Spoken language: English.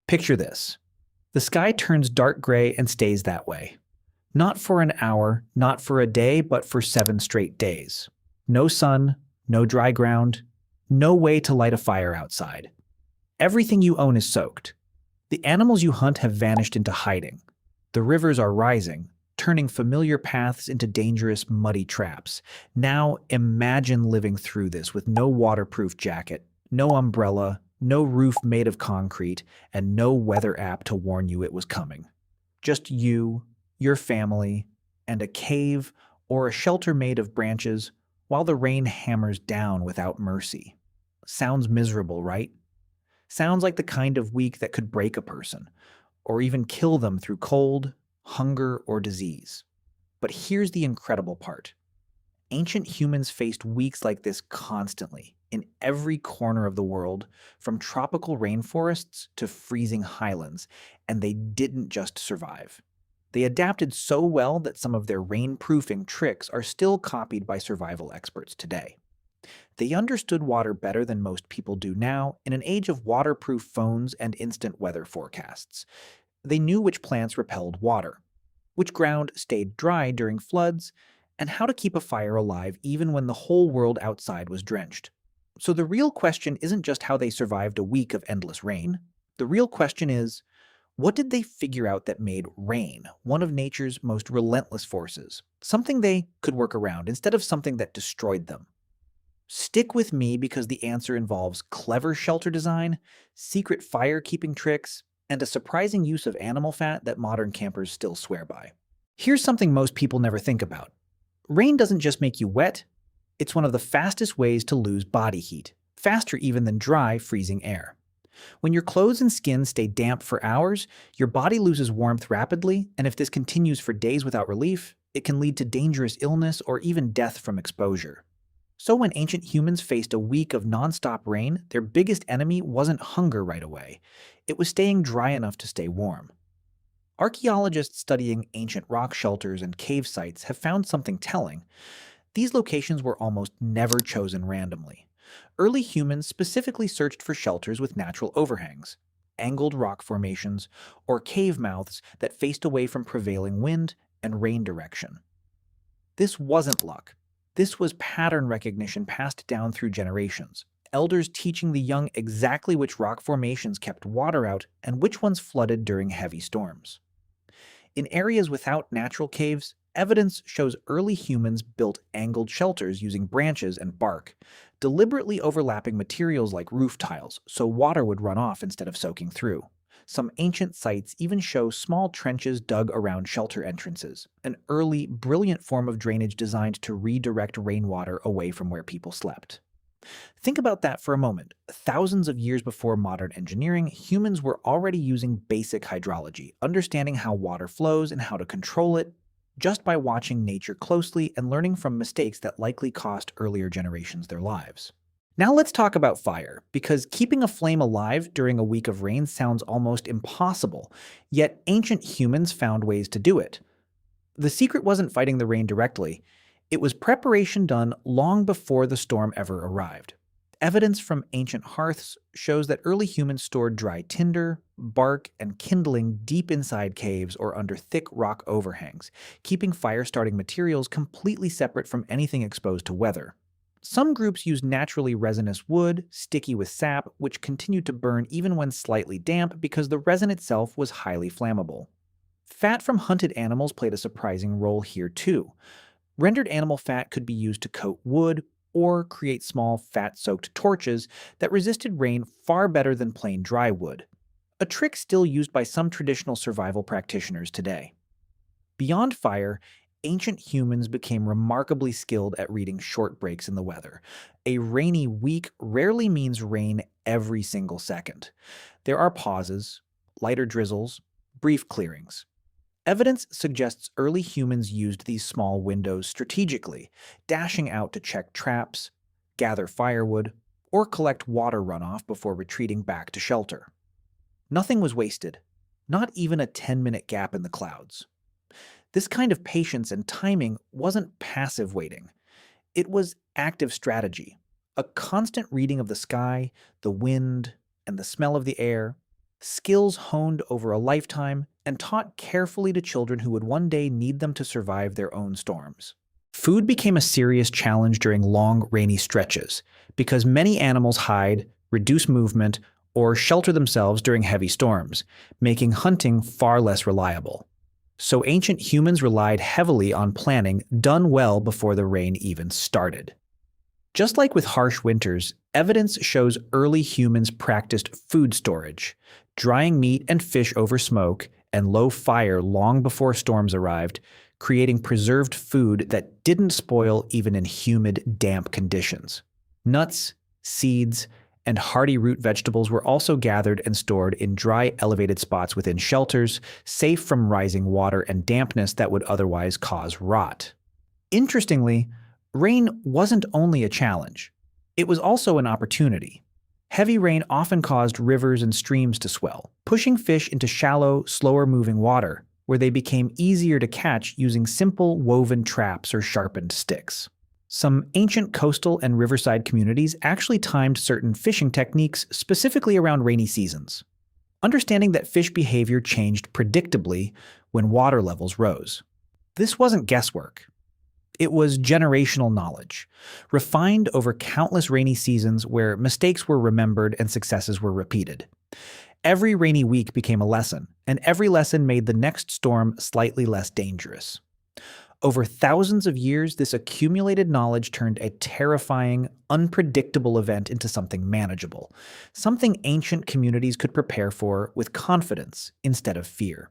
Picture this. The sky turns dark gray and stays that way. Not for an hour, not for a day, but for 7 straight days. No sun, no dry ground, no way to light a fire outside. Everything you own is soaked. The animals you hunt have vanished into hiding. The rivers are rising, turning familiar paths into dangerous, muddy traps. Now imagine living through this with no waterproof jacket, no umbrella, no roof made of concrete, and no weather app to warn you it was coming. Just you, your family, and a cave or a shelter made of branches while the rain hammers down without mercy. Sounds miserable, right? Sounds like the kind of week that could break a person, or even kill them through cold, hunger, or disease. But here's the incredible part. Ancient humans faced weeks like this constantly, in every corner of the world, from tropical rainforests to freezing highlands, and they didn't just survive. They adapted so well that some of their rainproofing tricks are still copied by survival experts today. They understood water better than most people do now in an age of waterproof phones and instant weather forecasts. They knew which plants repelled water, which ground stayed dry during floods, and how to keep a fire alive even when the whole world outside was drenched. So the real question isn't just how they survived a week of endless rain. The real question is, what did they figure out that made rain one of nature's most relentless forces? Something they could work around instead of something that destroyed them. Stick with me because the answer involves clever shelter design, secret fire-keeping tricks, and a surprising use of animal fat that modern campers still swear by. Here's something most people never think about. Rain doesn't just make you wet, it's one of the fastest ways to lose body heat, faster even than dry, freezing air. When your clothes and skin stay damp for hours, your body loses warmth rapidly, and if this continues for days without relief, it can lead to dangerous illness or even death from exposure. So when ancient humans faced a week of nonstop rain, their biggest enemy wasn't hunger right away. It was staying dry enough to stay warm. Archaeologists studying ancient rock shelters and cave sites have found something telling. These locations were almost never chosen randomly. Early humans specifically searched for shelters with natural overhangs, angled rock formations, or cave mouths that faced away from prevailing wind and rain direction. This wasn't luck. This was pattern recognition passed down through generations, elders teaching the young exactly which rock formations kept water out and which ones flooded during heavy storms. In areas without natural caves, evidence shows early humans built angled shelters using branches and bark, deliberately overlapping materials like roof tiles so water would run off instead of soaking through. Some ancient sites even show small trenches dug around shelter entrances, an early, brilliant form of drainage designed to redirect rainwater away from where people slept. Think about that for a moment. Thousands of years before modern engineering, humans were already using basic hydrology, understanding how water flows and how to control it, just by watching nature closely and learning from mistakes that likely cost earlier generations their lives. Now let's talk about fire, because keeping a flame alive during a week of rain sounds almost impossible, yet ancient humans found ways to do it. The secret wasn't fighting the rain directly, it was preparation done long before the storm ever arrived. Evidence from ancient hearths shows that early humans stored dry tinder, bark, and kindling deep inside caves or under thick rock overhangs, keeping fire-starting materials completely separate from anything exposed to weather. Some groups used naturally resinous wood, sticky with sap, which continued to burn even when slightly damp because the resin itself was highly flammable. Fat from hunted animals played a surprising role here too. Rendered animal fat could be used to coat wood or create small fat-soaked torches that resisted rain far better than plain dry wood, a trick still used by some traditional survival practitioners today. Beyond fire, ancient humans became remarkably skilled at reading short breaks in the weather. A rainy week rarely means rain every single second. There are pauses, lighter drizzles, brief clearings. Evidence suggests early humans used these small windows strategically, dashing out to check traps, gather firewood, or collect water runoff before retreating back to shelter. Nothing was wasted, not even a 10-minute gap in the clouds. This kind of patience and timing wasn't passive waiting. It was active strategy, a constant reading of the sky, the wind, and the smell of the air, skills honed over a lifetime and taught carefully to children who would one day need them to survive their own storms. Food became a serious challenge during long, rainy stretches because many animals hide, reduce movement, or shelter themselves during heavy storms, making hunting far less reliable. So ancient humans relied heavily on planning done well before the rain even started. Just like with harsh winters, evidence shows early humans practiced food storage, drying meat and fish over smoke and low fire long before storms arrived, creating preserved food that didn't spoil even in humid, damp conditions. Nuts, seeds, and hardy root vegetables were also gathered and stored in dry, elevated spots within shelters, safe from rising water and dampness that would otherwise cause rot. Interestingly, rain wasn't only a challenge. It was also an opportunity. Heavy rain often caused rivers and streams to swell, pushing fish into shallow, slower-moving water, where they became easier to catch using simple woven traps or sharpened sticks. Some ancient coastal and riverside communities actually timed certain fishing techniques specifically around rainy seasons, understanding that fish behavior changed predictably when water levels rose. This wasn't guesswork. It was generational knowledge, refined over countless rainy seasons where mistakes were remembered and successes were repeated. Every rainy week became a lesson, and every lesson made the next storm slightly less dangerous. Over thousands of years, this accumulated knowledge turned a terrifying, unpredictable event into something manageable, something ancient communities could prepare for with confidence instead of fear.